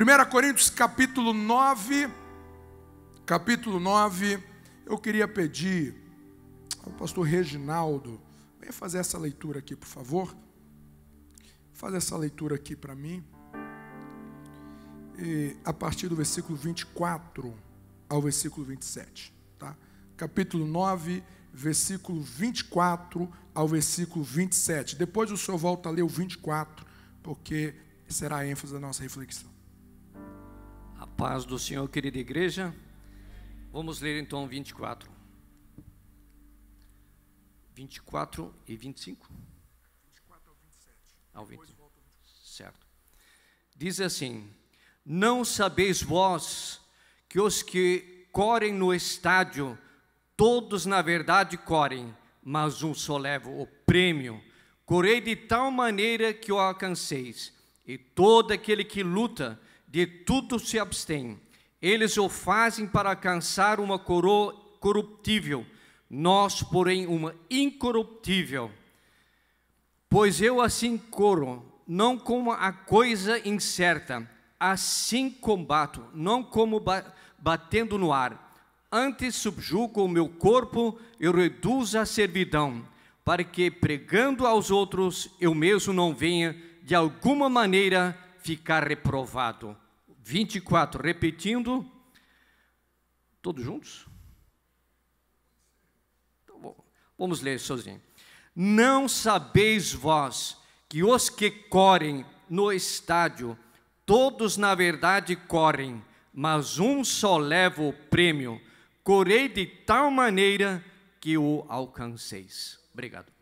1 Coríntios capítulo 9, eu queria pedir ao pastor Reginaldo, venha fazer essa leitura aqui, por favor. Fazer essa leitura aqui para mim. E a partir do versículo 24 ao versículo 27. Tá? Capítulo 9, versículo 24 ao versículo 27. Depois o senhor volta a ler o 24, porque será a ênfase da nossa reflexão. A paz do Senhor, querida igreja. Vamos ler então 24. 24 e 25? 24 ao 27. Ao 20. Certo. Diz assim: não sabeis vós que os que correm no estádio, todos na verdade correm, mas um só leva o prêmio. Correi de tal maneira que o alcanceis, e todo aquele que luta, de tudo se abstém. Eles o fazem para alcançar uma coroa corruptível, nós, porém, uma incorruptível. Pois eu assim corro, não como a coisa incerta, assim combato, não como batendo no ar. Antes subjugo o meu corpo e reduzo à servidão, para que, pregando aos outros, eu mesmo não venha, de alguma maneira, ficar reprovado. 24, repetindo. Todos juntos? Então, bom, vamos ler sozinho. Não sabeis vós que os que correm no estádio, todos na verdade correm, mas um só leva o prêmio. Correi de tal maneira que o alcanceis. Obrigado.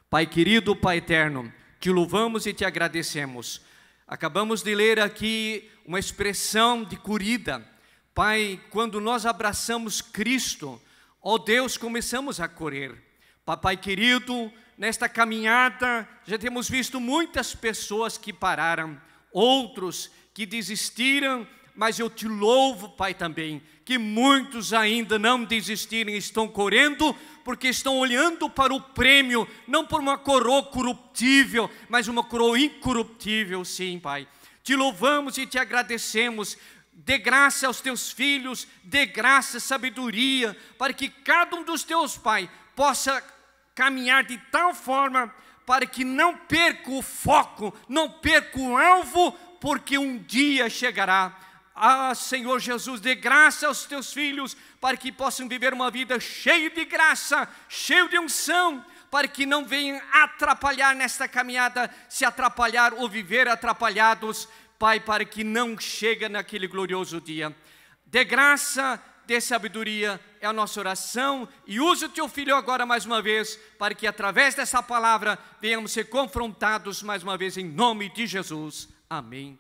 Pai querido, Pai eterno, te louvamos e te agradecemos. Acabamos de ler aqui uma expressão de corrida. Pai, quando nós abraçamos Cristo, ó Deus, começamos a correr. Papai querido, nesta caminhada já temos visto muitas pessoas que pararam, outros que desistiram, mas eu te louvo, Pai, também, que muitos ainda não desistiram, estão correndo, porque estão olhando para o prêmio, não por uma coroa corruptível, mas uma coroa incorruptível, sim, Pai. Te louvamos e te agradecemos. Dê graça aos teus filhos, dê graça, sabedoria, para que cada um dos teus, Pai, possa caminhar de tal forma, para que não perca o foco, não perca o alvo, porque um dia chegará. Ah, Senhor Jesus, dê graça aos teus filhos, para que possam viver uma vida cheia de graça, cheia de unção, para que não venham atrapalhar nesta caminhada, se atrapalhar ou viver atrapalhados, Pai, para que não chegue naquele glorioso dia. Dê graça, dê sabedoria, é a nossa oração, e use o teu filho agora mais uma vez, para que através dessa palavra venhamos ser confrontados mais uma vez em nome de Jesus. Amém.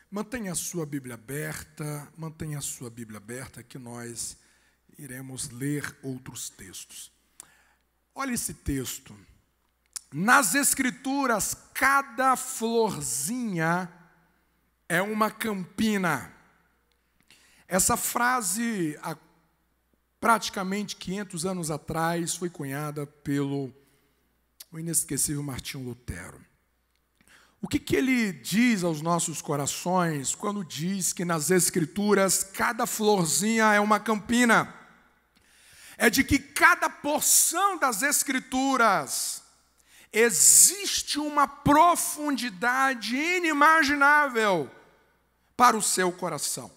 Mantenha a sua Bíblia aberta, que nós iremos ler outros textos. Olha esse texto. Nas Escrituras, cada florzinha é uma campina. Essa frase, há praticamente 500 anos atrás, foi cunhada pelo inesquecível Martinho Lutero. O que ele diz aos nossos corações quando diz que nas Escrituras cada florzinha é uma campina? É de que cada porção das Escrituras existe uma profundidade inimaginável para o seu coração.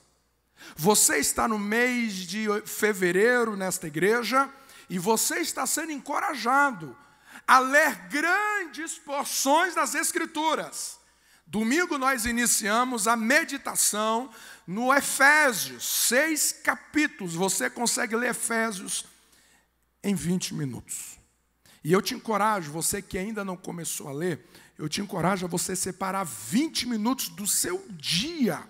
Você está no mês de fevereiro nesta igreja e você está sendo encorajado a ler grandes porções das Escrituras. Domingo nós iniciamos a meditação no Efésios, 6 capítulos. Você consegue ler Efésios em 20 minutos. E eu te encorajo, você que ainda não começou a ler, eu te encorajo a você separar 20 minutos do seu dia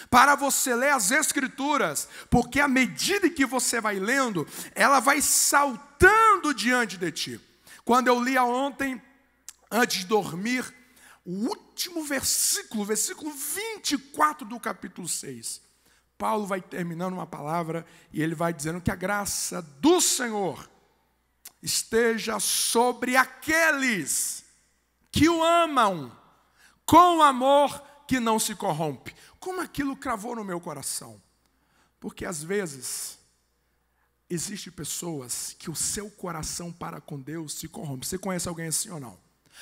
para você ler as Escrituras, porque à medida que você vai lendo, ela vai saltando diante de ti. Quando eu lia ontem, antes de dormir, o último versículo, versículo 24 do capítulo 6, Paulo vai terminando uma palavra e ele vai dizendo que a graça do Senhor esteja sobre aqueles que o amam com o amor que não se corrompe. Como aquilo cravou no meu coração? Porque às vezes existem pessoas que o seu coração para com Deus se corrompe. Você conhece alguém assim ou não?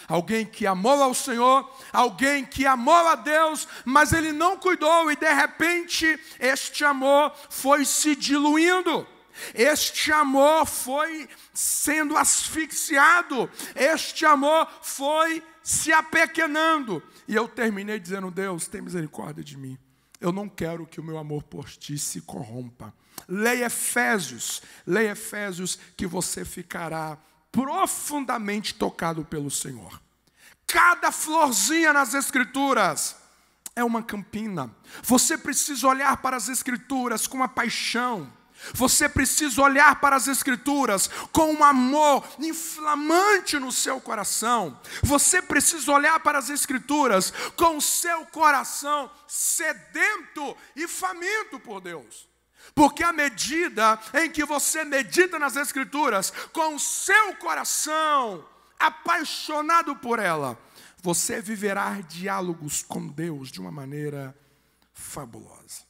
Alguém que amou ao Senhor, alguém que amou a Deus, mas ele não cuidou e de repente este amor foi se diluindo. Este amor foi sendo asfixiado, este amor foi se apequenando. E eu terminei dizendo: Deus, tem misericórdia de mim. Eu não quero que o meu amor por ti se corrompa. Leia Efésios que você ficará profundamente tocado pelo Senhor. Cada florzinha nas Escrituras é uma campina. Você precisa olhar para as Escrituras com uma paixão. Você precisa olhar para as Escrituras com um amor inflamante no seu coração. Você precisa olhar para as Escrituras com o seu coração sedento e faminto por Deus. Porque à medida em que você medita nas Escrituras com o seu coração apaixonado por ela, você viverá diálogos com Deus de uma maneira fabulosa.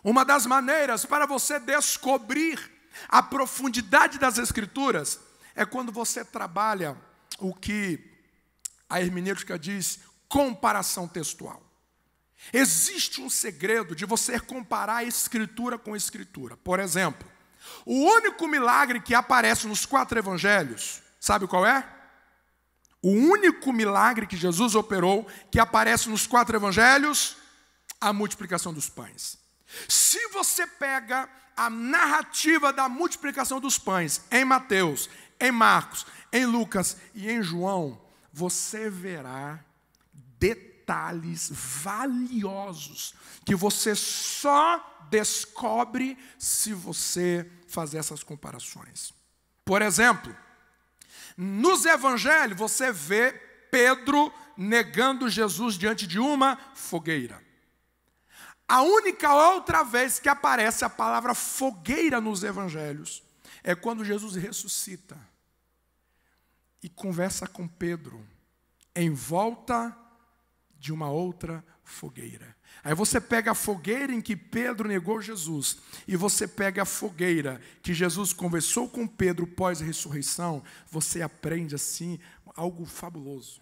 Uma das maneiras para você descobrir a profundidade das Escrituras é quando você trabalha o que a hermenêutica diz, comparação textual. Existe um segredo de você comparar a Escritura com a Escritura. Por exemplo, o único milagre que aparece nos 4 evangelhos, sabe qual é? O único milagre que Jesus operou que aparece nos 4 evangelhos, a multiplicação dos pães. Se você pega a narrativa da multiplicação dos pães em Mateus, em Marcos, em Lucas e em João, você verá detalhes valiosos que você só descobre se você fazer essas comparações. Por exemplo, nos evangelhos você vê Pedro negando Jesus diante de uma fogueira. A única outra vez que aparece a palavra fogueira nos evangelhos é quando Jesus ressuscita e conversa com Pedro em volta de uma outra fogueira. Aí você pega a fogueira em que Pedro negou Jesus e você pega a fogueira que Jesus conversou com Pedro pós-ressurreição, você aprende assim algo fabuloso.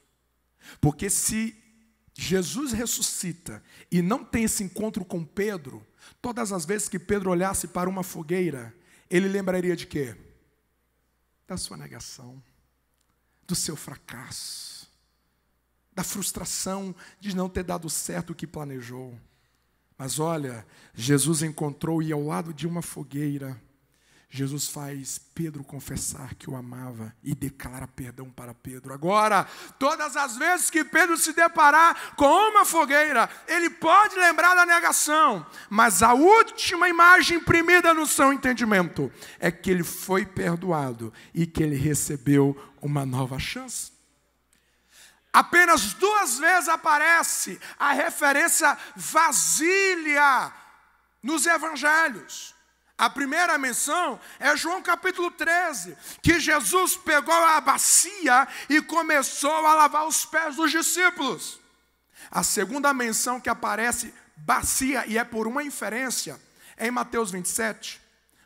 Porque se Jesus ressuscita e não tem esse encontro com Pedro, todas as vezes que Pedro olhasse para uma fogueira, ele lembraria de quê? Da sua negação, do seu fracasso, da frustração de não ter dado certo o que planejou. Mas olha, Jesus encontrou e ao lado de uma fogueira, Jesus faz Pedro confessar que o amava e declara perdão para Pedro. Agora, todas as vezes que Pedro se deparar com uma fogueira, ele pode lembrar da negação, mas a última imagem imprimida no seu entendimento é que ele foi perdoado e que ele recebeu uma nova chance. Apenas 2 vezes aparece a referência vasilha nos evangelhos. A primeira menção é João capítulo 13, que Jesus pegou a bacia e começou a lavar os pés dos discípulos. A segunda menção que aparece, bacia, e é por uma inferência, é em Mateus 27,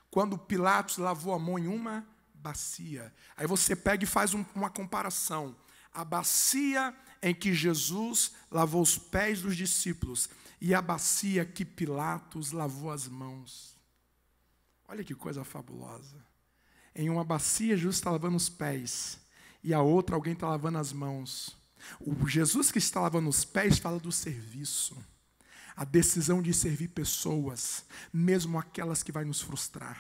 quando Pilatos lavou a mão em uma bacia. Aí você pega e faz uma comparação. A bacia em que Jesus lavou os pés dos discípulos e a bacia que Pilatos lavou as mãos. Olha que coisa fabulosa. Em uma bacia, Jesus está lavando os pés. E a outra, alguém está lavando as mãos. O Jesus que está lavando os pés fala do serviço. A decisão de servir pessoas, mesmo aquelas que vai nos frustrar.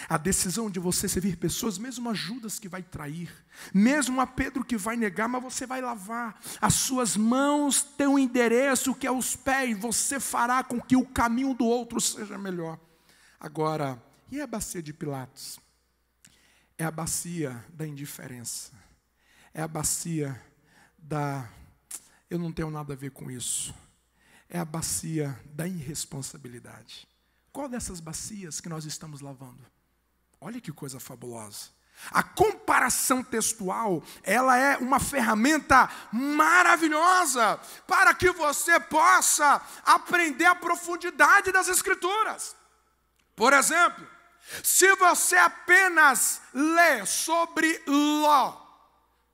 A decisão de você servir pessoas, mesmo a Judas que vai trair. Mesmo a Pedro que vai negar, mas você vai lavar. As suas mãos têm um endereço que é os pés. Você fará com que o caminho do outro seja melhor. Agora, e a bacia de Pilatos? É a bacia da indiferença. É a bacia da... eu não tenho nada a ver com isso. É a bacia da irresponsabilidade. Qual dessas bacias que nós estamos lavando? Olha que coisa fabulosa. A comparação textual, ela é uma ferramenta maravilhosa para que você possa aprender a profundidade das Escrituras. Por exemplo, se você apenas lê sobre Ló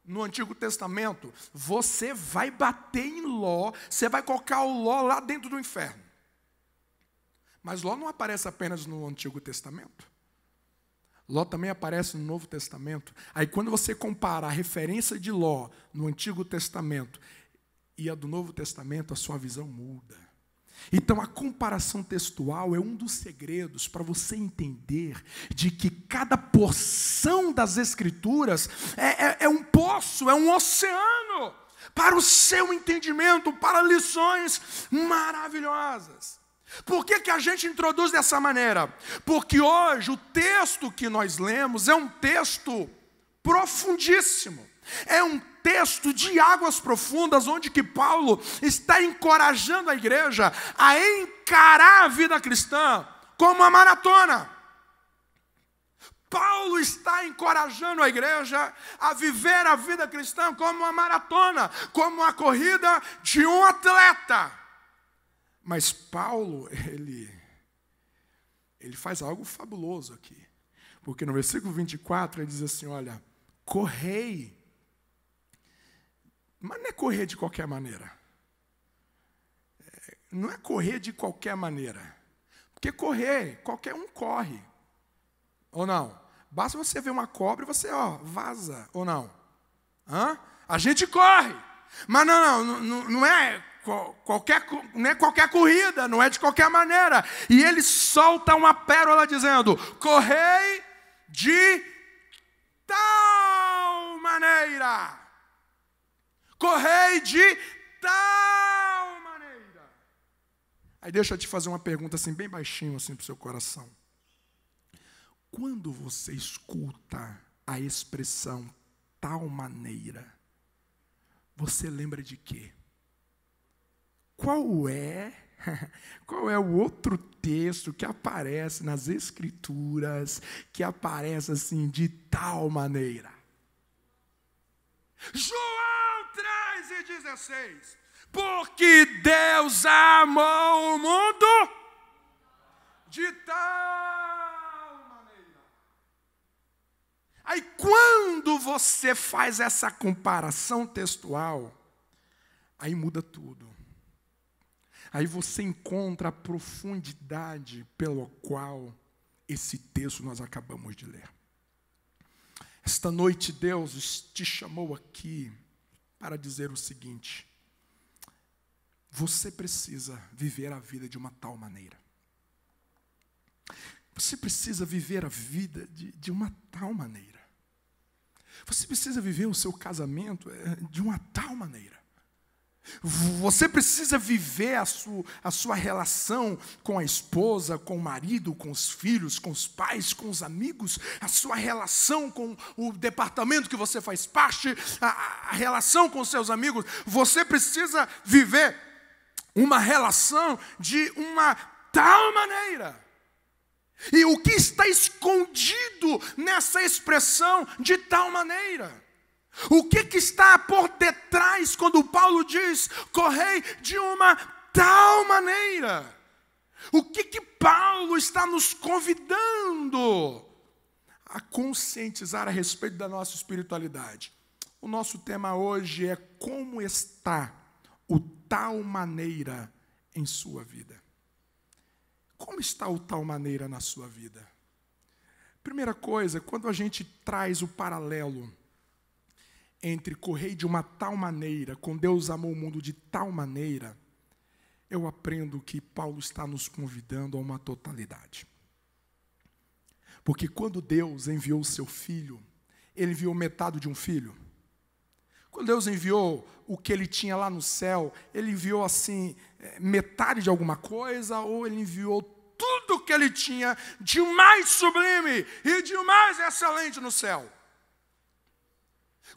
no Antigo Testamento, você vai bater em Ló, você vai colocar o Ló lá dentro do inferno. Mas Ló não aparece apenas no Antigo Testamento. Ló também aparece no Novo Testamento. Aí quando você compara a referência de Ló no Antigo Testamento e a do Novo Testamento, a sua visão muda. Então a comparação textual é um dos segredos para você entender de que cada porção das Escrituras é um poço, é um oceano para o seu entendimento, para lições maravilhosas. Por que a gente introduz dessa maneira? Porque hoje o texto que nós lemos é um texto profundíssimo. É um texto de águas profundas, onde que Paulo está encorajando a igreja a encarar a vida cristã como uma maratona. Paulo está encorajando a igreja a viver a vida cristã como uma maratona, como uma corrida de um atleta. Mas Paulo, ele faz algo fabuloso aqui. Porque no versículo 24 ele diz assim, olha, correi. Mas não é correr de qualquer maneira. Não é correr de qualquer maneira. Porque correr, qualquer um corre. Ou não? Basta você ver uma cobra e você, vaza. Ou não? A gente corre. Mas não é qualquer corrida, não é de qualquer maneira. E ele solta uma pérola dizendo, correi de tal maneira. Correi de tal maneira. Aí deixa eu te fazer uma pergunta assim, bem baixinho assim para o seu coração. Quando você escuta a expressão tal maneira, você lembra de quê? Qual é o outro texto que aparece nas Escrituras, que aparece assim, de tal maneira? João 3,16. Porque Deus amou o mundo de tal maneira. Aí quando você faz essa comparação textual, aí muda tudo. Aí você encontra a profundidade pelo qual esse texto nós acabamos de ler. Esta noite Deus te chamou aqui para dizer o seguinte: você precisa viver a vida de uma tal maneira. Você precisa viver a vida de uma tal maneira. Você precisa viver o seu casamento de uma tal maneira. Você precisa viver a sua relação com a esposa, com o marido, com os filhos, com os pais, com os amigos, a sua relação com o departamento que você faz parte, a relação com os seus amigos. Você precisa viver uma relação de uma tal maneira. E o que está escondido nessa expressão de tal maneira? O que está por detrás quando Paulo diz, correi de uma tal maneira? O que Paulo está nos convidando a conscientizar a respeito da nossa espiritualidade? O nosso tema hoje é como está o tal maneira em sua vida. Como está o tal maneira na sua vida? Primeira coisa, quando a gente traz o paralelo entre correr de uma tal maneira, com Deus amou o mundo de tal maneira, eu aprendo que Paulo está nos convidando a uma totalidade. Porque quando Deus enviou o seu filho, ele enviou metade de um filho. Quando Deus enviou o que ele tinha lá no céu, ele enviou assim, metade de alguma coisa, ou ele enviou tudo que ele tinha de mais sublime e de mais excelente no céu.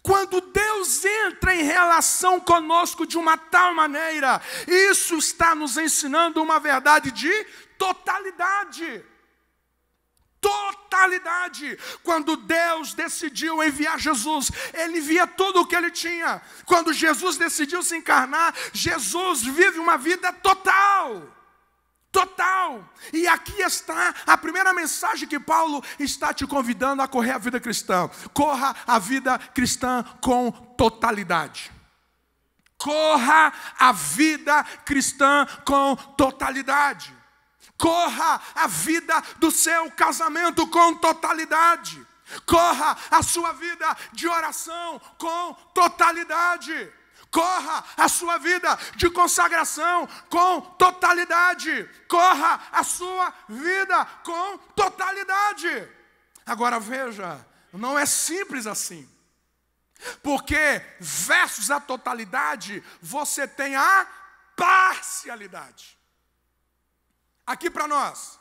Quando Deus entra em relação conosco de uma tal maneira, isso está nos ensinando uma verdade de totalidade. Totalidade. Quando Deus decidiu enviar Jesus, Ele envia tudo o que Ele tinha. Quando Jesus decidiu se encarnar, Jesus vive uma vida total. Total. E aqui está a primeira mensagem que Paulo está te convidando a correr a vida cristã. Corra a vida cristã com totalidade. Corra a vida cristã com totalidade. Corra a vida do seu casamento com totalidade. Corra a sua vida de oração com totalidade. Corra a sua vida de consagração com totalidade. Corra a sua vida com totalidade. Agora veja, não é simples assim. Porque versus a totalidade, você tem a parcialidade. Aqui para nós.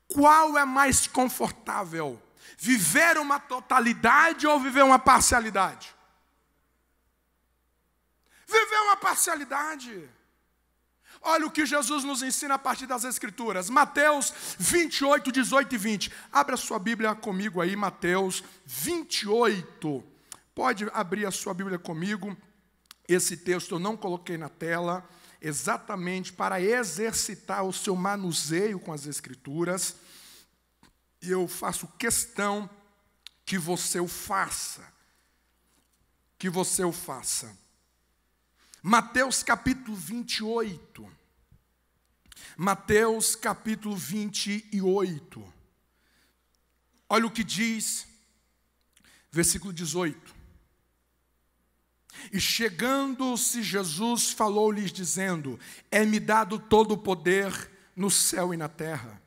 Qual é mais confortável? Viver uma totalidade ou viver uma parcialidade? Viver uma parcialidade. Olha o que Jesus nos ensina a partir das Escrituras. Mateus 28, 18 e 20. Abra sua Bíblia comigo aí, Mateus 28. Pode abrir a sua Bíblia comigo. Esse texto eu não coloquei na tela, exatamente para exercitar o seu manuseio com as Escrituras. E eu faço questão que você o faça. Mateus capítulo 28. Mateus capítulo 28. Olha o que diz, versículo 18. E chegando-se Jesus, falou-lhes dizendo: é-me dado todo o poder no céu e na terra.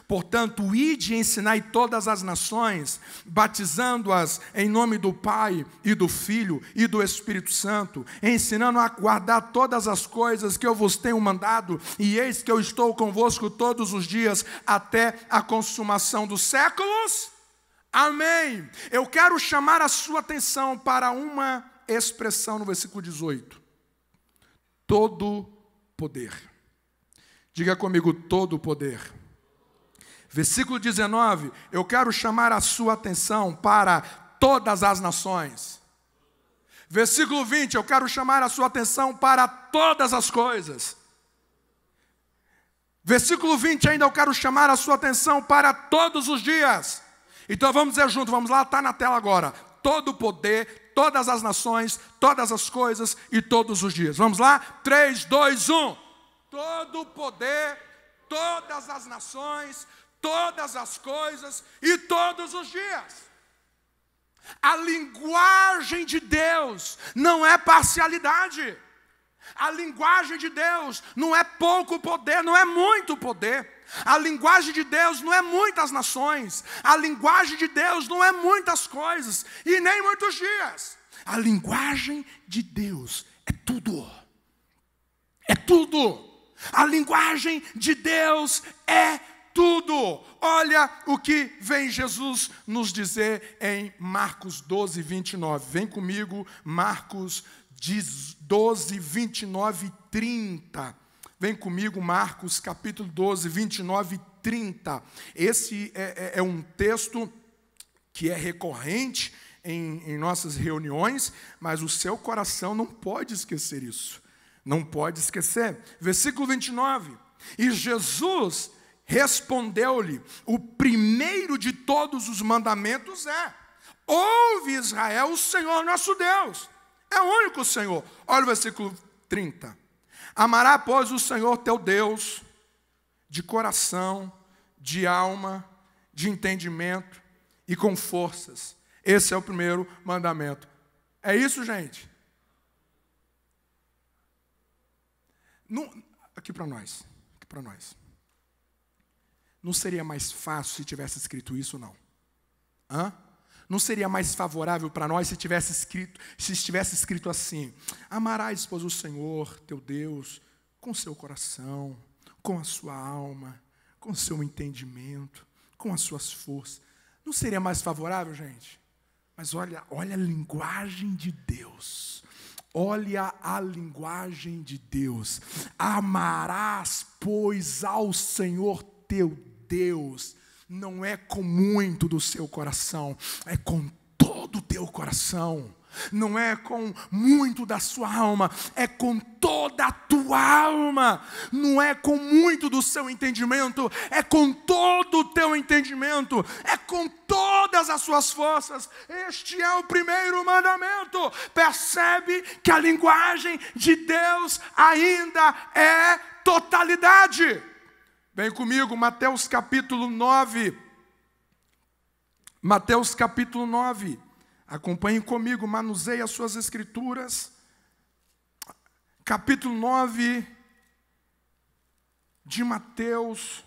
Portanto, ide e ensinai todas as nações, batizando-as em nome do Pai e do Filho e do Espírito Santo, ensinando a guardar todas as coisas que eu vos tenho mandado, e eis que eu estou convosco todos os dias, até a consumação dos séculos. Amém. Eu quero chamar a sua atenção para uma expressão no versículo 18. Todo poder. Diga comigo, todo poder. Versículo 19, eu quero chamar a sua atenção para todas as nações. Versículo 20, eu quero chamar a sua atenção para todas as coisas. Versículo 20 ainda, eu quero chamar a sua atenção para todos os dias. Então vamos dizer junto, vamos lá, está na tela agora. Todo o poder, todas as nações, todas as coisas e todos os dias. Vamos lá? 3, 2, 1. Todo o poder, todas as nações, todas as coisas e todos os dias. A linguagem de Deus não é parcialidade. A linguagem de Deus não é pouco poder, não é muito poder. A linguagem de Deus não é muitas nações. A linguagem de Deus não é muitas coisas e nem muitos dias. A linguagem de Deus é tudo. É tudo. A linguagem de Deus é tudo. Olha o que vem Jesus nos dizer em Marcos 12, 29. Vem comigo, Marcos 12, 29 e 30. Vem comigo, Marcos capítulo 12, 29 e 30. Esse é um texto que é recorrente em nossas reuniões, mas o seu coração não pode esquecer isso. Não pode esquecer. Versículo 29. E Jesus respondeu-lhe: o primeiro de todos os mandamentos é: ouve, Israel, o Senhor nosso Deus é o único Senhor. Olha o versículo 30. Amará, pois, o Senhor teu Deus de coração, de alma, de entendimento e com forças. Esse é o primeiro mandamento. É isso, gente? Aqui para nós. Não seria mais fácil se tivesse escrito isso, não? Não seria mais favorável para nós se estivesse escrito assim: amarás, pois, o Senhor, teu Deus, com seu coração, com a sua alma, com o seu entendimento, com as suas forças. Não seria mais favorável, gente? Mas olha a linguagem de Deus. Olha a linguagem de Deus. Amarás, pois, ao Senhor teu Deus não é com muito do seu coração, é com todo o teu coração. Não é com muito da sua alma, é com toda a tua alma. Não é com muito do seu entendimento, é com todo o teu entendimento, é com todas as suas forças. Este é o primeiro mandamento. Percebe que a linguagem de Deus ainda é totalidade. Vem comigo, Mateus capítulo 9. Mateus capítulo 9. Acompanhem comigo, manuseie as suas escrituras. Capítulo 9 de Mateus,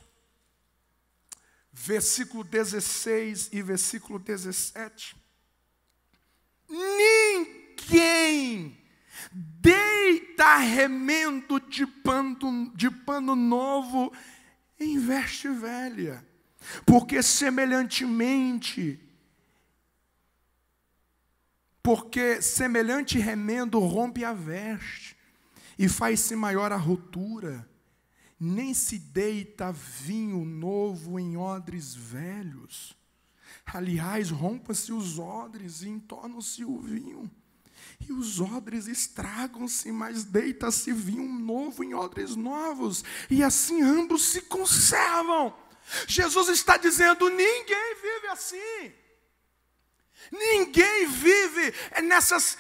versículo 16 e versículo 17. Ninguém deita remendo de pano novo em veste velha, porque semelhante remendo rompe a veste e faz-se maior a rotura. Nem se deita vinho novo em odres velhos. Aliás, rompa-se os odres e entorna-se o vinho. E os odres estragam-se, mas deita-se vinho novo em odres novos. E assim ambos se conservam. Jesus está dizendo, ninguém vive assim. Ninguém vive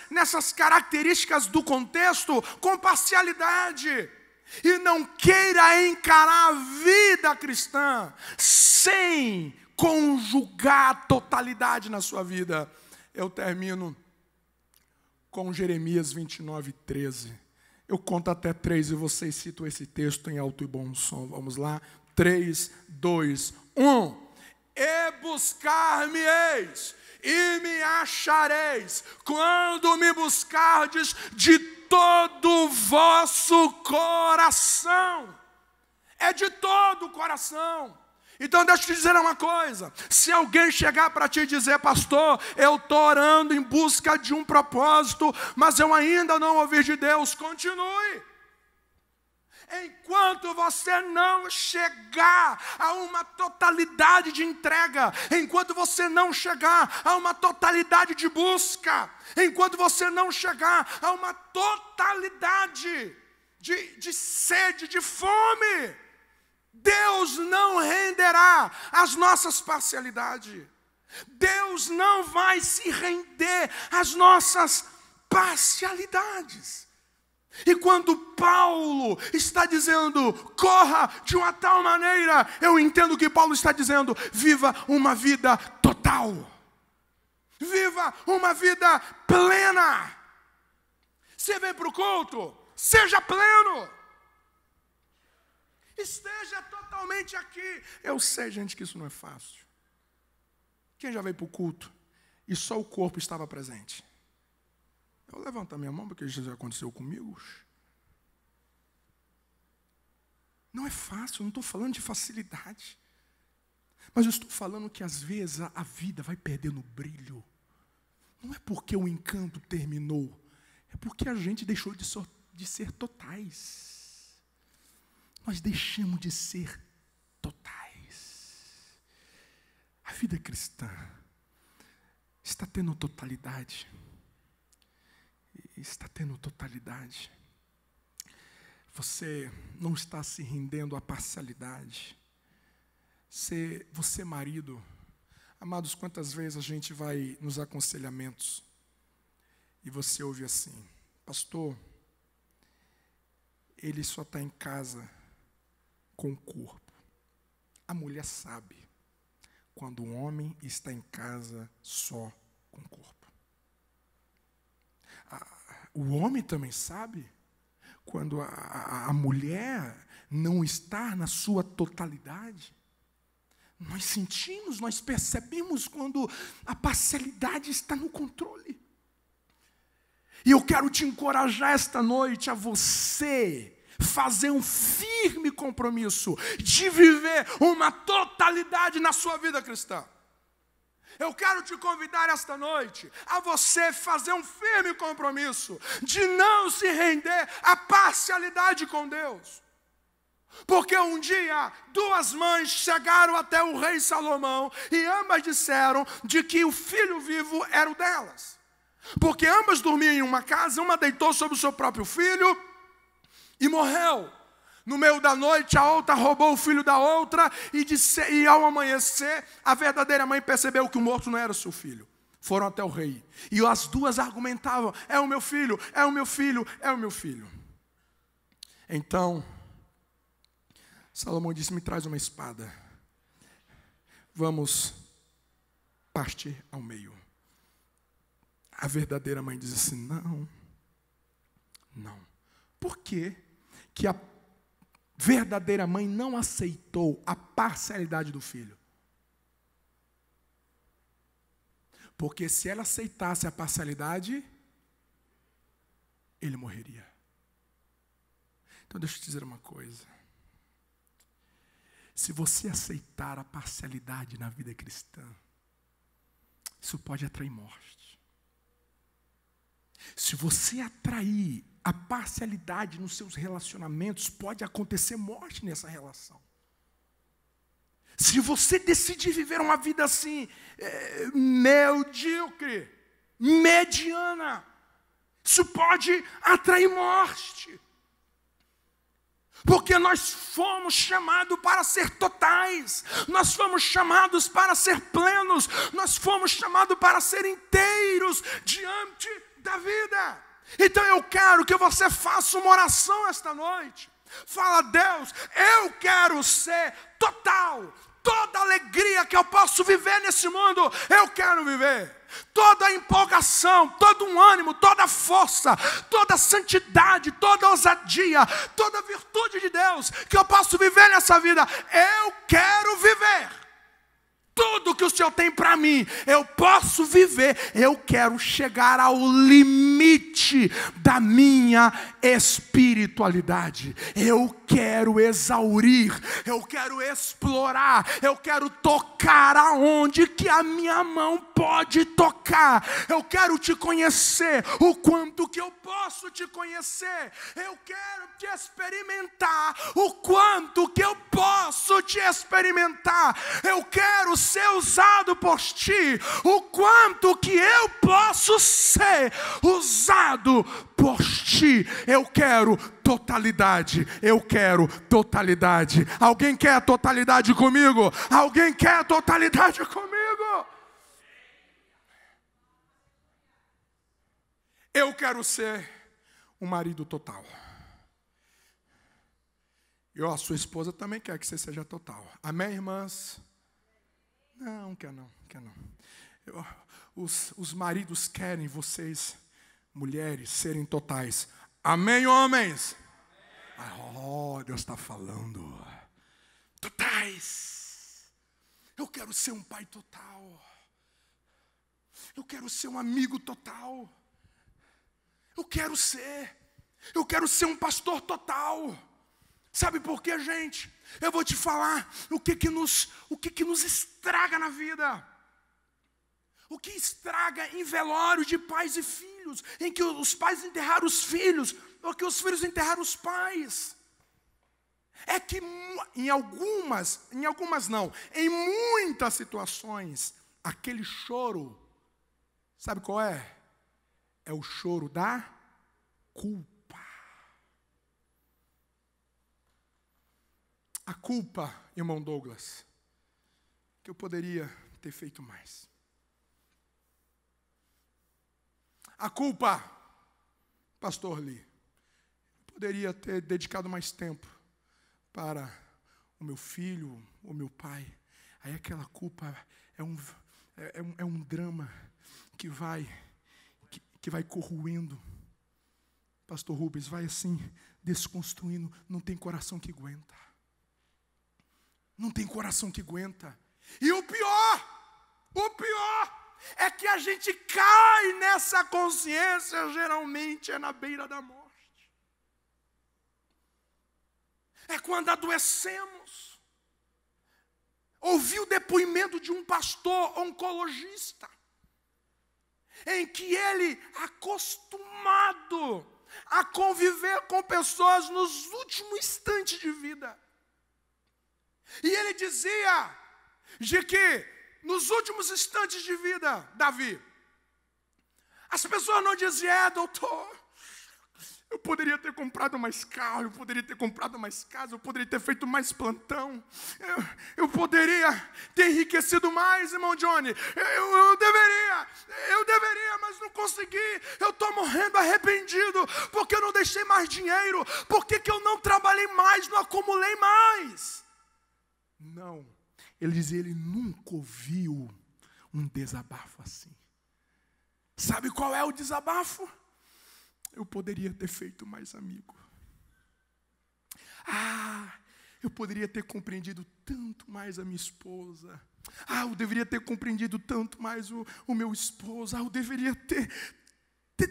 nessas características do contexto com parcialidade. E não queira encarar a vida cristã sem conjugar a totalidade na sua vida. Eu termino com Jeremias 29, 13. Eu conto até 3 e vocês citam esse texto em alto e bom som. Vamos lá? 3, 2, 1. E buscar-me-eis e me achareis, quando me buscardes de todo o vosso coração. É de todo o coração. Então deixa eu te dizer uma coisa. Se alguém chegar para te dizer, pastor, eu estou orando em busca de um propósito, mas eu ainda não ouvi de Deus, continue. Enquanto você não chegar a uma totalidade de entrega, enquanto você não chegar a uma totalidade de busca, enquanto você não chegar a uma totalidade de sede, de fome, Deus não renderá as nossas parcialidades. Deus não vai se render às nossas parcialidades. E quando Paulo está dizendo, corra de uma tal maneira, eu entendo que Paulo está dizendo, viva uma vida total. Viva uma vida plena. Você vem para o culto, seja pleno. Esteja totalmente aqui. Eu sei, gente, que isso não é fácil. Quem já veio para o culto e só o corpo estava presente? Eu levanto a minha mão porque isso já aconteceu comigo. Não é fácil, eu não estou falando de facilidade. Mas eu estou falando que às vezes a vida vai perdendo brilho. Não é porque o encanto terminou, é porque a gente deixou de ser totais. Nós deixamos de ser totais. A vida cristã está tendo totalidade. Está tendo totalidade. Você não está se rendendo à parcialidade. Você marido, amados, quantas vezes a gente vai nos aconselhamentos e você ouve assim, pastor, ele só está em casa com o corpo. A mulher sabe quando o homem está em casa só com o corpo. O homem também sabe quando a mulher não está na sua totalidade. Nós sentimos, nós percebemos quando a parcialidade está no controle. E eu quero te encorajar esta noite a você fazer um firme compromisso de viver uma totalidade na sua vida cristã. Eu quero te convidar esta noite a você fazer um firme compromisso de não se render à parcialidade com Deus. Porque um dia, duas mães chegaram até o rei Salomão e ambas disseram de que o filho vivo era o delas. Porque ambas dormiam em uma casa, uma deitou sobre o seu próprio filho e morreu. No meio da noite, a outra roubou o filho da outra e ao amanhecer, a verdadeira mãe percebeu que o morto não era seu filho. Foram até o rei. E as duas argumentavam: é o meu filho, é o meu filho, é o meu filho. Então, Salomão disse: me traz uma espada. Vamos partir ao meio. A verdadeira mãe diz assim: não. Por quê que a verdadeira mãe não aceitou a parcialidade do filho? Porque se ela aceitasse a parcialidade, ele morreria. Então deixa eu te dizer uma coisa. Se você aceitar a parcialidade na vida cristã, isso pode atrair morte. Se você atrair a parcialidade nos seus relacionamentos, pode acontecer morte nessa relação. Se você decidir viver uma vida assim, medíocre, mediana, isso pode atrair morte. Porque nós fomos chamados para ser totais, nós fomos chamados para ser plenos, nós fomos chamados para ser inteiros diante da vida. Então eu quero que você faça uma oração esta noite. Fala: Deus, eu quero ser total. Toda alegria que eu posso viver nesse mundo, eu quero viver. Toda a empolgação, todo o ânimo, toda a força, toda a santidade, toda a ousadia, toda a virtude de Deus que eu posso viver nessa vida, eu quero viver. Tudo que o Senhor tem para mim, eu posso viver. Eu quero chegar ao limite da minha espiritualidade. Eu quero exaurir, eu quero explorar, eu quero tocar aonde que a minha mão pode tocar. Eu quero te conhecer, o quanto que eu posso te conhecer. Eu quero te experimentar, o quanto que eu posso te experimentar. Eu quero ser usado por ti, o quanto que eu posso ser usado por ti. Eu quero totalidade, eu quero totalidade. Alguém quer totalidade comigo? Alguém quer totalidade comigo? Eu quero ser um marido total. E a sua esposa também quer que você seja total. Amém, irmãs? Não, quer não. Os maridos querem vocês, mulheres, serem totais. Amém, homens? Oh, Deus está falando. Totais. Eu quero ser um pai total. Eu quero ser um amigo total. Eu quero ser um pastor total. Sabe por quê, gente? Eu vou te falar o que nos estraga na vida. O que estraga em velório de pais e filhos, em que os pais enterraram os filhos, ou que os filhos enterraram os pais. É que em muitas situações, aquele choro, sabe qual é? É o choro da culpa. A culpa, irmão Douglas, que eu poderia ter feito mais. A culpa, pastor Lee, eu poderia ter dedicado mais tempo para o meu filho, o meu pai. Aí aquela culpa é um drama que vai corroendo. Pastor Rubens, vai assim, desconstruindo. Não tem coração que aguenta. Não tem coração que aguenta. E o pior é que a gente cai nessa consciência, geralmente é na beira da morte. É quando adoecemos. Ouvi o depoimento de um pastor oncologista, em que ele, acostumado a conviver com pessoas nos últimos instantes de vida. E ele dizia de que nos últimos instantes de vida, Davi, as pessoas não diziam: doutor, eu poderia ter comprado mais carro, eu poderia ter comprado mais casa, eu poderia ter feito mais plantão, eu poderia ter enriquecido mais, irmão Johnny, eu deveria, mas não consegui, eu estou morrendo arrependido, porque eu não deixei mais dinheiro, porque que eu não trabalhei mais, não acumulei mais. Não, ele dizia, ele nunca ouviu um desabafo assim. Sabe qual é o desabafo? Eu poderia ter feito mais amigo. Eu poderia ter compreendido tanto mais a minha esposa. Eu deveria ter compreendido tanto mais o meu esposo. Eu deveria ter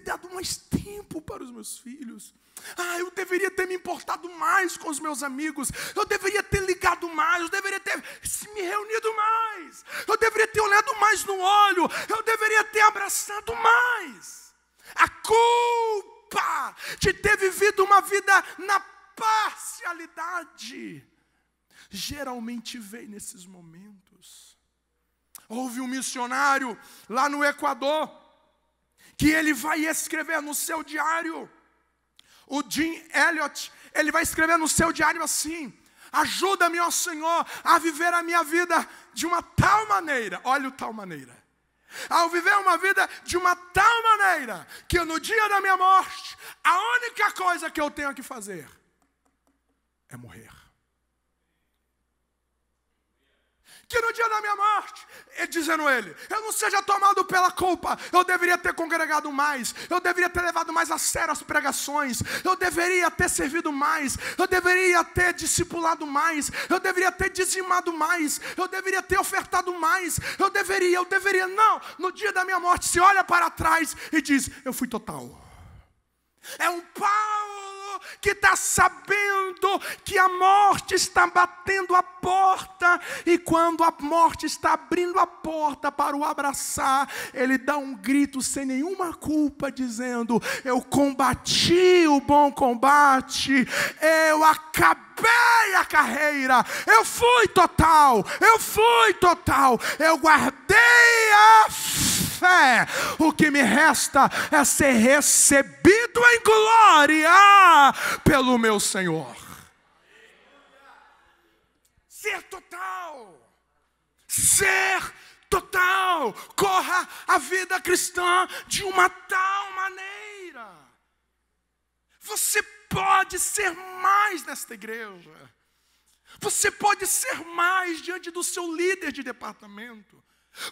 dado mais tempo para os meus filhos. Eu deveria ter me importado mais com os meus amigos. Eu deveria ter ligado mais. Eu deveria ter me reunido mais. Eu deveria ter olhado mais no olho. Eu deveria ter abraçado mais. A culpa de ter vivido uma vida na parcialidade geralmente vem nesses momentos. Houve um missionário lá no Equador que ele vai escrever no seu diário. O Jim Elliot, ele vai escrever no seu diário assim: ajuda-me, ó Senhor, a viver a minha vida de uma tal maneira. Olha o tal maneira. Ao viver uma vida de uma tal maneira que no dia da minha morte, a única coisa que eu tenho que fazer é morrer. Que no dia da minha morte, dizendo ele, eu não seja tomado pela culpa. Eu deveria ter congregado mais, eu deveria ter levado mais a sério as pregações, eu deveria ter servido mais, eu deveria ter discipulado mais, eu deveria ter dizimado mais, eu deveria ter ofertado mais, eu deveria, não. No dia da minha morte, se olha para trás e diz, eu fui total. É um Paulo que está sabendo que a morte está batendo a porta, e quando a morte está abrindo a porta para o abraçar, ele dá um grito sem nenhuma culpa, dizendo, eu combati o bom combate, eu acabei a carreira, eu fui total, eu guardei a fé, o que me resta é ser recebido em glória pelo meu Senhor. Ser total, corra a vida cristã de uma tal maneira. Você pode ser mais nesta igreja, você pode ser mais diante do seu líder de departamento.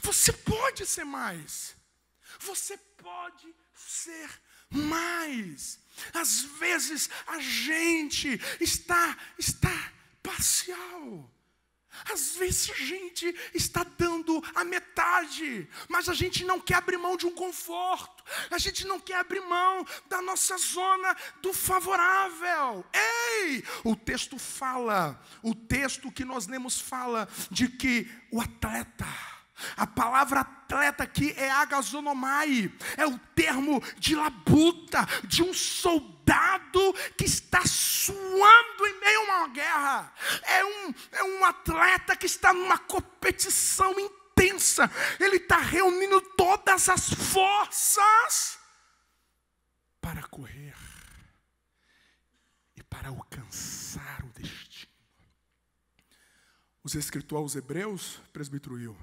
Você pode ser mais. Você pode ser mais. Às vezes a gente está parcial. Às vezes a gente está dando a metade, mas a gente não quer abrir mão de um conforto. A gente não quer abrir mão da nossa zona do favorável. O texto que nós lemos fala de que o atleta, a palavra atleta aqui é agazonomai, é o termo de labuta, de um soldado que está suando em meio a uma guerra. É um atleta que está numa competição intensa, ele está reunindo todas as forças para correr e para alcançar o destino. Os escritores aos Hebreus, presbítero Will,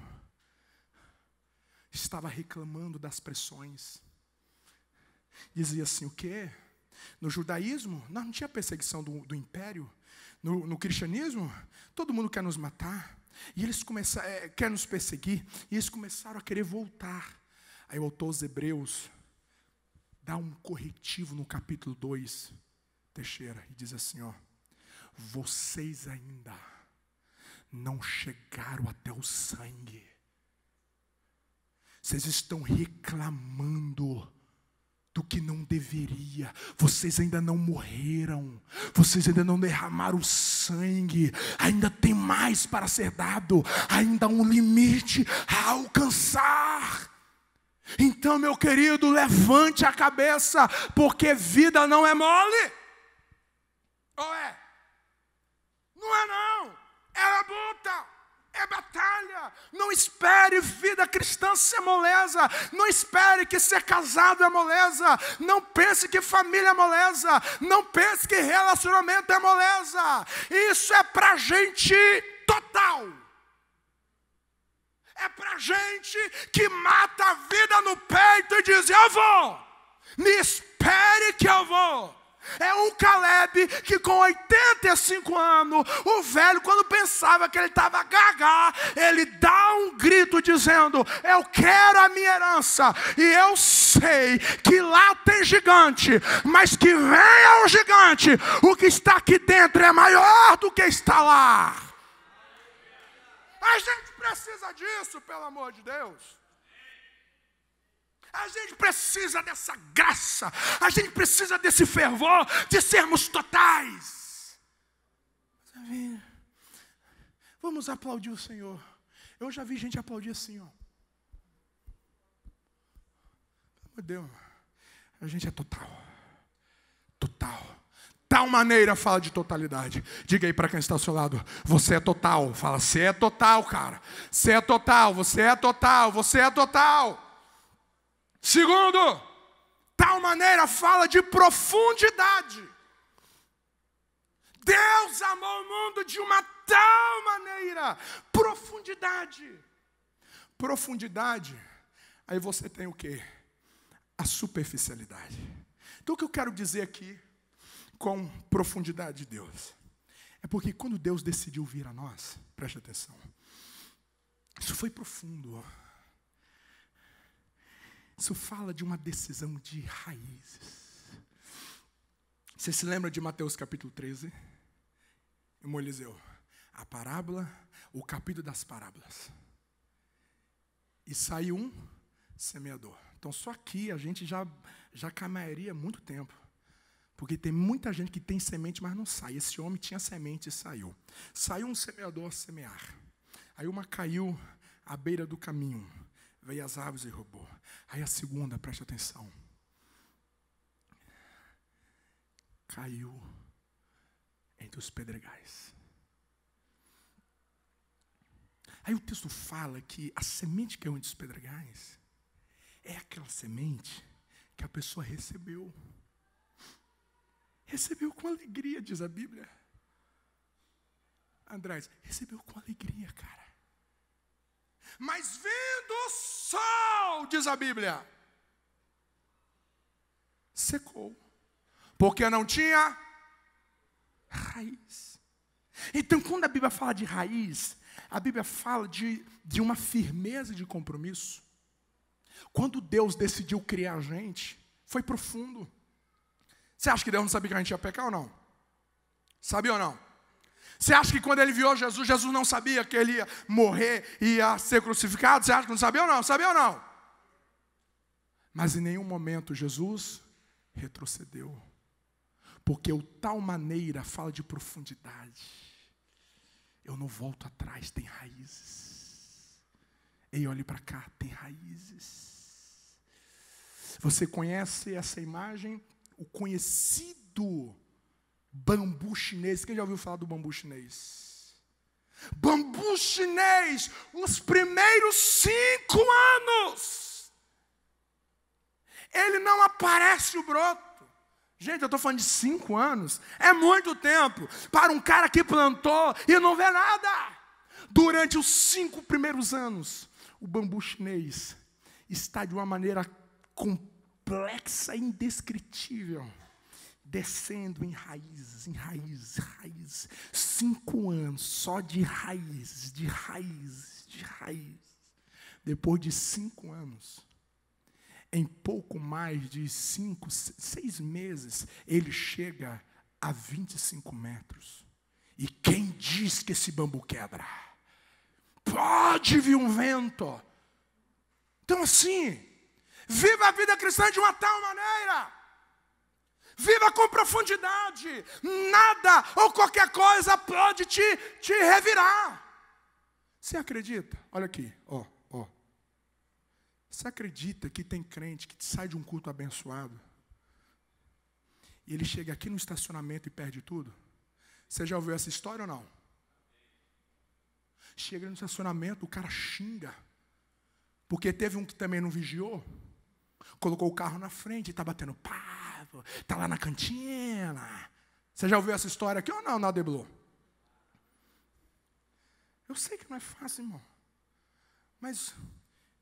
estava reclamando das pressões. Dizia assim, o quê? No judaísmo, não tinha perseguição do império. No cristianismo, todo mundo quer nos matar. E eles quer nos perseguir. E eles começaram a querer voltar. Aí o autor aos Hebreus dá um corretivo no capítulo 2, Teixeira, e diz assim, vocês ainda não chegaram até o sangue. Vocês estão reclamando do que não deveria. Vocês ainda não morreram. Vocês ainda não derramaram sangue. Ainda tem mais para ser dado. Ainda há um limite a alcançar. Então, meu querido, levante a cabeça, porque vida não é mole. Ou é? Não é não. É luta, é batalha. Não espere vida cristã ser moleza. Não espere que ser casado é moleza. Não pense que família é moleza. Não pense que relacionamento é moleza. Isso é pra gente total. É pra gente que mata a vida no peito e diz: eu vou, me espere que eu vou. É um Caleb que com 85 anos, o velho, quando pensava que ele estava gaga, ele dá um grito dizendo: eu quero a minha herança, e eu sei que lá tem gigante, mas que venha o gigante, o que está aqui dentro é maior do que está lá. A gente precisa disso, pelo amor de Deus. A gente precisa dessa graça. A gente precisa desse fervor de sermos totais. Vamos aplaudir o Senhor. Eu já vi gente aplaudir assim, ó. Meu Deus, a gente é total. Total. Tal maneira fala de totalidade. Diga aí para quem está ao seu lado: você é total. Fala: você é total, cara. Você é total, você é total, você é total. Segundo, tal maneira fala de profundidade. Deus amou o mundo de uma tal maneira. Profundidade. Profundidade. Aí você tem o quê? A superficialidade. Então o que eu quero dizer aqui com profundidade de Deus é porque quando Deus decidiu vir a nós, preste atenção, isso foi profundo. Isso fala de uma decisão de raízes. Você se lembra de Mateus capítulo 13? E Moisés, a parábola, o capítulo das parábolas. E saiu um semeador. Então só aqui a gente já caminharia há muito tempo. Porque tem muita gente que tem semente, mas não sai. Esse homem tinha semente e saiu. Saiu um semeador a semear. Aí uma caiu à beira do caminho. Veio as aves e roubou. Aí a segunda, preste atenção, caiu entre os pedregais. Aí o texto fala que a semente que caiu entre os pedregais é aquela semente que a pessoa recebeu. Recebeu com alegria, diz a Bíblia. Andrés, recebeu com alegria, cara. Mas vindo o sol, diz a Bíblia, secou, porque não tinha raiz. Então, quando a Bíblia fala de raiz, a Bíblia fala de uma firmeza de compromisso. Quando Deus decidiu criar a gente, foi profundo. Você acha que Deus não sabia que a gente ia pecar ou não? Sabia ou não? Você acha que quando ele viu Jesus, Jesus não sabia que ele ia morrer e ia ser crucificado? Você acha que não sabia ou não? Sabia ou não? Mas em nenhum momento Jesus retrocedeu. Porque o tal maneira fala de profundidade. Eu não volto atrás, tem raízes. Ei, olhe para cá, tem raízes. Você conhece essa imagem? O conhecido bambu chinês. Quem já ouviu falar do bambu chinês? Bambu chinês, os primeiros 5 anos, ele não aparece o broto. Gente, eu estou falando de 5 anos. É muito tempo para um cara que plantou e não vê nada. Durante os 5 primeiros anos, o bambu chinês está de uma maneira complexa e indescritível, descendo em raízes, raízes. 5 anos só de raízes, de raízes. Depois de 5 anos, em pouco mais de 5, 6 meses, ele chega a 25 metros. E quem diz que esse bambu quebra? Pode vir um vento. Então assim, viva a vida cristã de uma tal maneira. Viva com profundidade. Nada ou qualquer coisa pode te revirar. Você acredita? Olha aqui, ó. Você acredita que tem crente que sai de um culto abençoado e ele chega aqui no estacionamento e perde tudo? Você já ouviu essa história ou não? Chega no estacionamento, o cara xinga. Porque teve um que também não vigiou. Colocou o carro na frente e está batendo papo. Está lá na cantina. Você já ouviu essa história aqui ou não, Nadeblo? Eu sei que não é fácil, irmão. Mas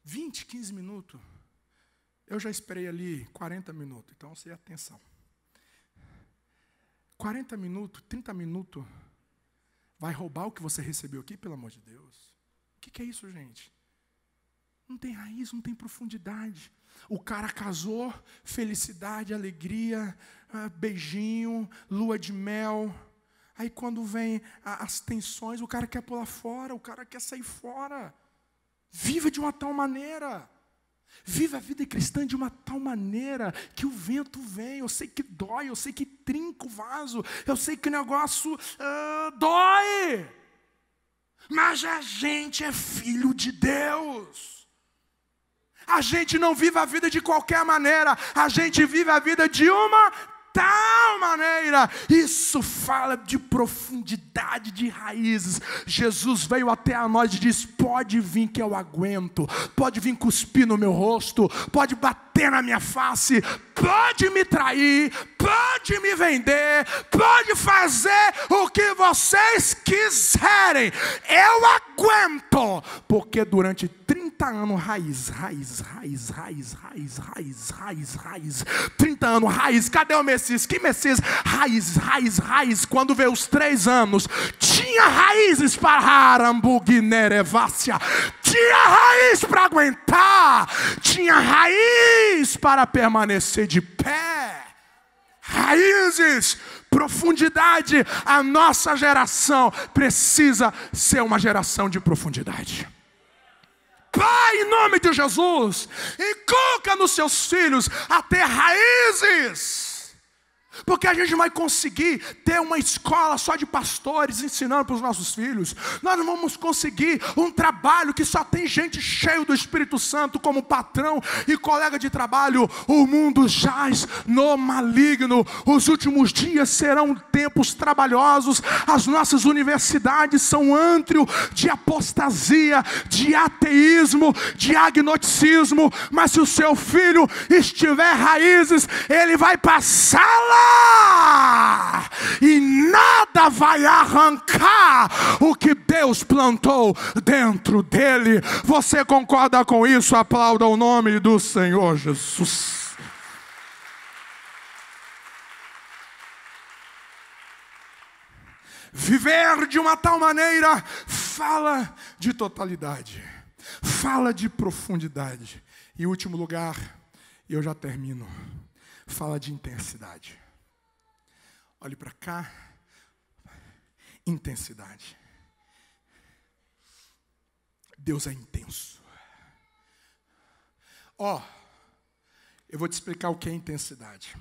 20, 15 minutos. Eu já esperei ali 40 minutos. Então, você atenção. 40 minutos, 30 minutos. Vai roubar o que você recebeu aqui, pelo amor de Deus? O que é isso, gente? Não tem raiz, não tem profundidade. O cara casou, felicidade, alegria, beijinho, lua de mel. Aí quando vem as tensões, o cara quer pular fora, o cara quer sair fora. Viva de uma tal maneira. Viva a vida cristã de uma tal maneira que o vento vem, eu sei que dói, eu sei que trinca o vaso, eu sei que o negócio dói. Mas a gente é filho de Deus. A gente não vive a vida de qualquer maneira, a gente vive a vida de uma tal maneira. Isso fala de profundidade, de raízes. Jesus veio até a nós e disse: pode vir que eu aguento, pode vir cuspir no meu rosto, pode bater na minha face, pode me trair, pode me vender, pode fazer o que vocês quiserem, eu aguento, porque durante 30 anos, raiz, 30 anos, raiz, cadê o Messias? Que Messias? Raiz, quando veio os 3 anos, tinha raízes para Harambuginerevácia, tinha raiz para aguentar, tinha raiz para permanecer de pé, raízes, profundidade. A nossa geração precisa ser uma geração de profundidade. Pai, em nome de Jesus, inculca nos seus filhos a ter raízes. Porque a gente vai conseguir ter uma escola só de pastores ensinando para os nossos filhos. Nós não vamos conseguir um trabalho que só tem gente cheia do Espírito Santo como patrão e colega de trabalho. O mundo jaz no maligno. Os últimos dias serão tempos trabalhosos. As nossas universidades são antro de apostasia, de ateísmo, de agnosticismo. Mas se o seu filho estiver raízes, ele vai passar lá e nada vai arrancar o que Deus plantou dentro dele. Você concorda com isso? Aplauda o nome do Senhor Jesus. Viver de uma tal maneira fala de totalidade, fala de profundidade. E em último lugar, e eu já termino, fala de intensidade. Olhe para cá. Intensidade. Deus é intenso. Eu vou te explicar o que é intensidade.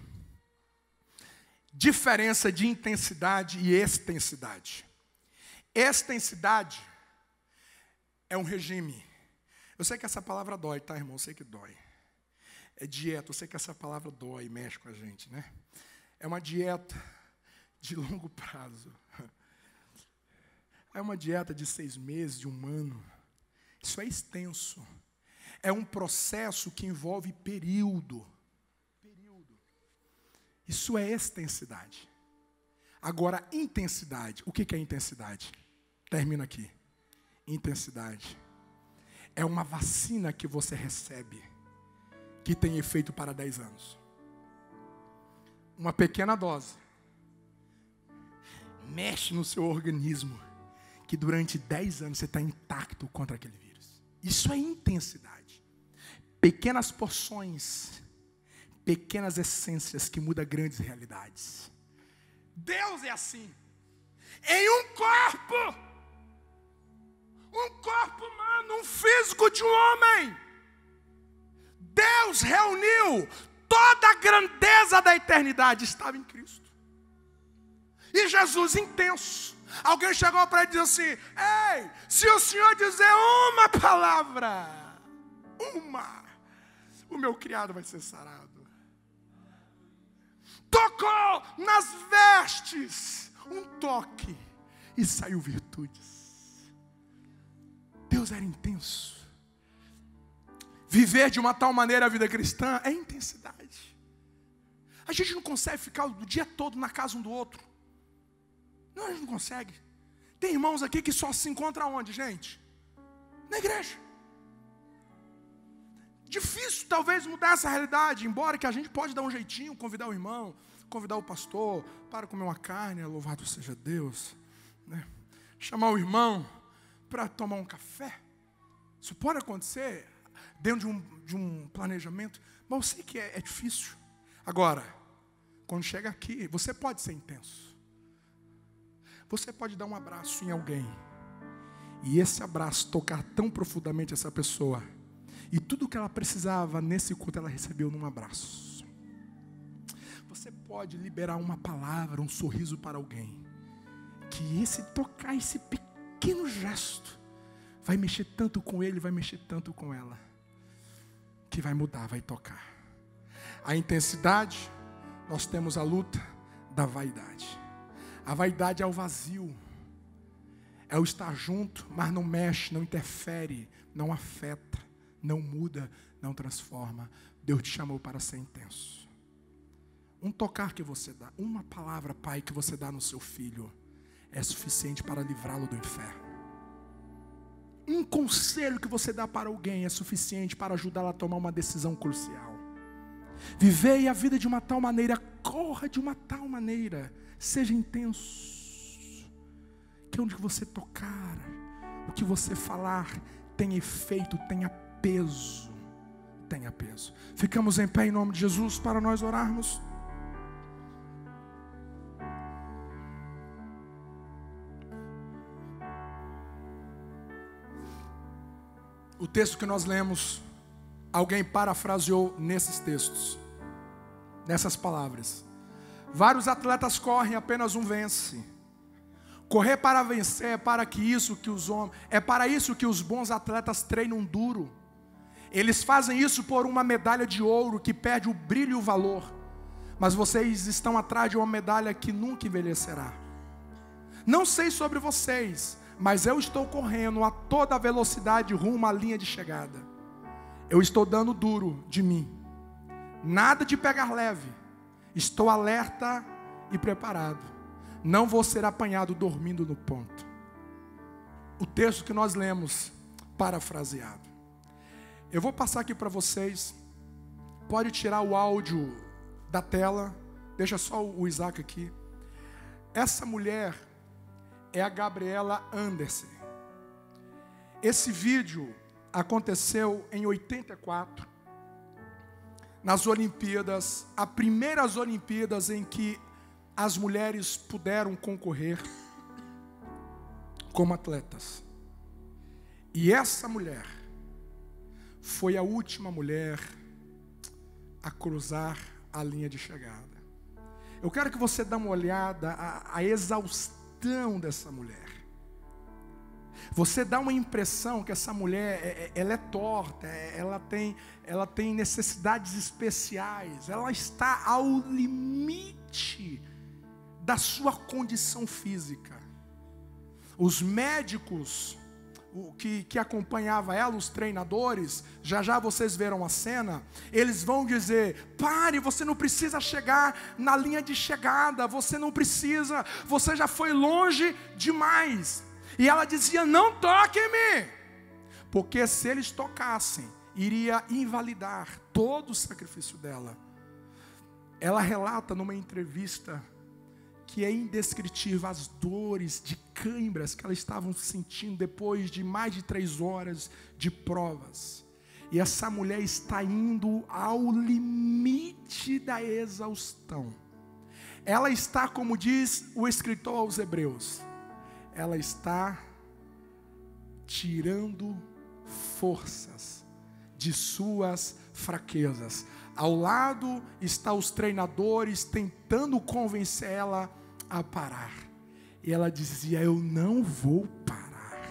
Diferença de intensidade e extensidade. Extensidade é um regime. Eu sei que essa palavra dói, tá, irmão? Eu sei que dói. É dieta. Eu sei que essa palavra dói, mexe com a gente, né? É uma dieta de longo prazo. É uma dieta de 6 meses, de 1 ano. Isso é extenso. É um processo que envolve período. Isso é extensidade. Agora, intensidade. O que é intensidade? Termino aqui. Intensidade é uma vacina que você recebe, que tem efeito para 10 anos. Uma pequena dose mexe no seu organismo, que durante 10 anos você está intacto contra aquele vírus. Isso é intensidade. Pequenas porções, pequenas essências que mudam grandes realidades. Deus é assim. Em um corpo humano, um físico de um homem, Deus reuniu toda a grandeza da eternidade, estava em Cristo. E Jesus intenso. Alguém chegou para ele e disse assim: ei, se o Senhor dizer uma palavra, o meu criado vai ser sarado. Tocou nas vestes, um toque, e saiu virtudes. Deus era intenso. Viver de uma tal maneira a vida cristã é intensidade. A gente não consegue ficar o dia todo na casa um do outro. Não, a gente não consegue. Tem irmãos aqui que só se encontram onde, gente? Na igreja. Difícil talvez mudar essa realidade, embora que a gente pode dar um jeitinho, convidar o irmão, convidar o pastor, para comer uma carne, louvado seja Deus, né? Chamar o irmão para tomar um café. Isso pode acontecer dentro de um planejamento, mas eu sei que é difícil. Agora, quando chega aqui, você pode ser intenso. Você pode dar um abraço em alguém, e esse abraço tocar tão profundamente essa pessoa, e tudo que ela precisava nesse culto ela recebeu num abraço. Você pode liberar uma palavra, um sorriso para alguém, que esse pequeno gesto vai mexer tanto com ele, vai mexer tanto com ela, que vai mudar, vai tocar. A intensidade, nós temos a luta da vaidade. A vaidade é o vazio, é o estar junto, mas não mexe, não interfere, não afeta, não muda, não transforma. Deus te chamou para ser intenso. Um tocar que você dá, uma palavra, pai, que você dá no seu filho, é suficiente para livrá-lo do inferno. Um conselho que você dá para alguém é suficiente para ajudá-lo a tomar uma decisão crucial. Vivei a vida de uma tal maneira, corra de uma tal maneira, seja intenso, que onde você tocar, o que você falar, tenha efeito, tenha peso, tenha peso. Ficamos em pé em nome de Jesus para nós orarmos. O texto que nós lemos, alguém parafraseou nesses textos, nessas palavras. Vários atletas correm, apenas um vence. Correr para vencer é para isso que os bons atletas treinam duro. Eles fazem isso por uma medalha de ouro que perde o brilho e o valor. Mas vocês estão atrás de uma medalha que nunca envelhecerá. Não sei sobre vocês, mas eu estou correndo a toda velocidade rumo à linha de chegada. Eu estou dando duro de mim. Nada de pegar leve. Estou alerta e preparado. Não vou ser apanhado dormindo no ponto. O texto que nós lemos, parafraseado. Eu vou passar aqui para vocês. Pode tirar o áudio da tela. Deixa só o Isaac aqui. Essa mulher é a Gabriela Anderson. Esse vídeo aconteceu em 84. Nas Olimpíadas, as primeiras Olimpíadas em que as mulheres puderam concorrer como atletas. E essa mulher foi a última mulher a cruzar a linha de chegada. Eu quero que você dê uma olhada à exaustão dessa mulher. Você dá uma impressão que essa mulher, ela é torta, ela tem necessidades especiais, ela está ao limite da sua condição física. Os médicos que acompanhavam ela, os treinadores, já vocês viram a cena, eles vão dizer: pare, você não precisa chegar na linha de chegada, você não precisa, você já foi longe demais. E ela dizia: não toque-me, porque se eles tocassem, iria invalidar todo o sacrifício dela. Ela relata numa entrevista que é indescritível as dores de câimbras que elas estavam sentindo depois de mais de 3 horas de provas. E essa mulher está indo ao limite da exaustão. Ela está, como diz o escritor aos Hebreus, ela está tirando forças de suas fraquezas. Ao lado estão os treinadores tentando convencer ela a parar. E ela dizia: eu não vou parar.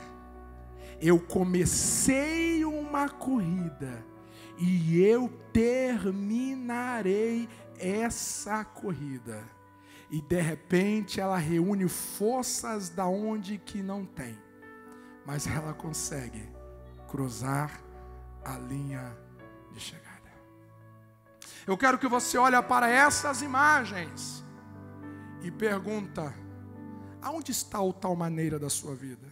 Eu comecei uma corrida e eu terminarei essa corrida. E de repente ela reúne forças da onde que não tem, mas ela consegue cruzar a linha de chegada. Eu quero que você olhe para essas imagens e pergunta: aonde está o tal maneira da sua vida?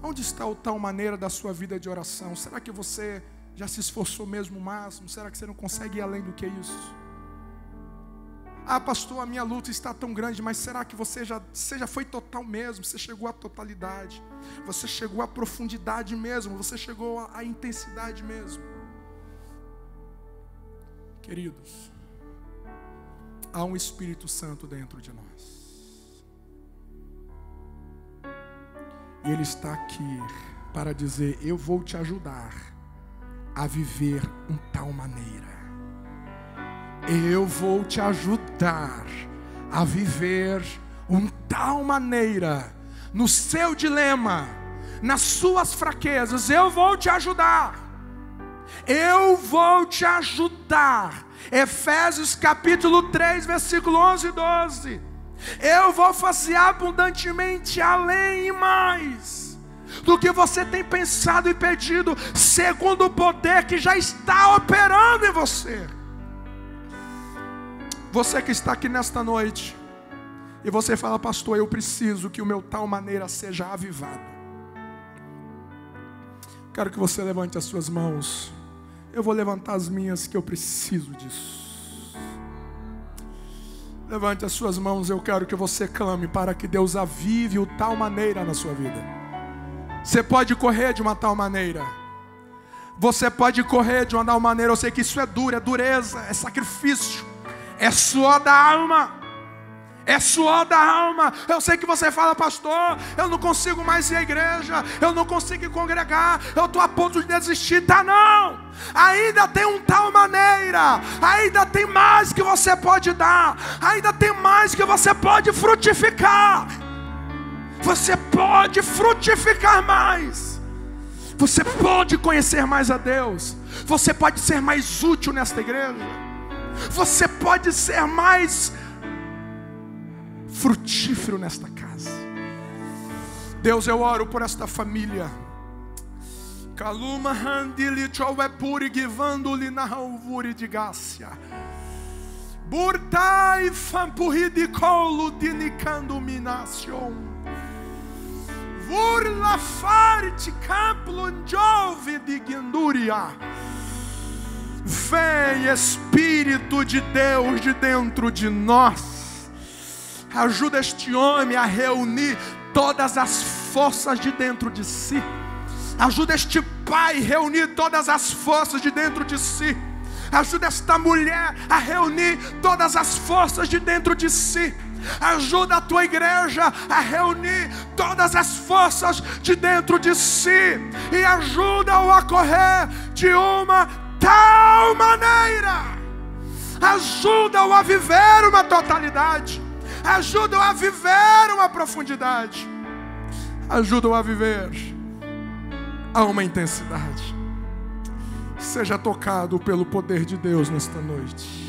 Onde está o tal maneira da sua vida de oração? Será que você já se esforçou mesmo o máximo? Será que você não consegue ir além do que isso? Ah, pastor, a minha luta está tão grande, mas será que você já foi total mesmo? Você chegou à totalidade? Você chegou à profundidade mesmo? Você chegou à intensidade mesmo? Queridos, há um Espírito Santo dentro de nós. E Ele está aqui para dizer: eu vou te ajudar a viver um tal maneira. Eu vou te ajudar a viver um tal maneira. No seu dilema, nas suas fraquezas, eu vou te ajudar. Eu vou te ajudar. Efésios capítulo 3, versículo 11 e 12. Eu vou fazer abundantemente além e mais do que você tem pensado e pedido, segundo o poder que já está operando em você. Você que está aqui nesta noite e você fala: pastor, eu preciso que o meu tal maneira seja avivado. Quero que você levante as suas mãos. Eu vou levantar as minhas, que eu preciso disso. Levante as suas mãos, eu quero que você clame para que Deus avive o tal maneira na sua vida. Você pode correr de uma tal maneira. Você pode correr de uma tal maneira. Eu sei que isso é duro, é dureza, é sacrifício, é suor da alma. É suor da alma. Eu sei que você fala: pastor, eu não consigo mais ir à igreja, eu não consigo congregar, eu estou a ponto de desistir. Tá não, ainda tem um tal maneira, ainda tem mais que você pode dar, ainda tem mais que você pode frutificar. Você pode frutificar mais. Você pode conhecer mais a Deus. Você pode ser mais útil nesta igreja. Você pode ser mais frutífero nesta casa. Deus, eu oro por esta família. Kaluma handili chowe puri givando-lhe na alvure de gácia. Burtai fampurri de colo dinicando minacion. Vurla farte caplon jove de guinduria. Vem, Espírito de Deus, de dentro de nós. Ajuda este homem a reunir todas as forças de dentro de si. Ajuda este pai a reunir todas as forças de dentro de si. Ajuda esta mulher a reunir todas as forças de dentro de si. Ajuda a tua igreja a reunir todas as forças de dentro de si. E ajuda-o a correr de uma tal maneira. Ajuda-o a viver uma totalidade. Ajuda-o a viver uma profundidade. Ajuda-o a viver a uma intensidade. Seja tocado pelo poder de Deus nesta noite.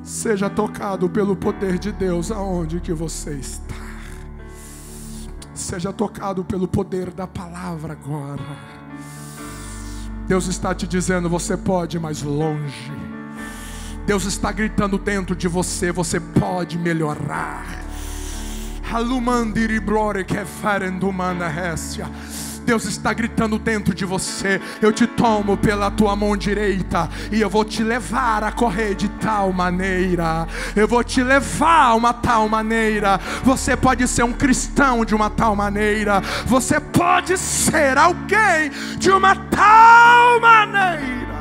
Seja tocado pelo poder de Deus aonde que você está. Seja tocado pelo poder da palavra agora. Deus está te dizendo: você pode ir mais longe. Deus está gritando dentro de você: você pode melhorar. Deus está gritando dentro de você: eu te tomo pela tua mão direita e eu vou te levar a correr de tal maneira. Eu vou te levar a uma tal maneira. Você pode ser um cristão de uma tal maneira. Você pode ser alguém de uma tal maneira.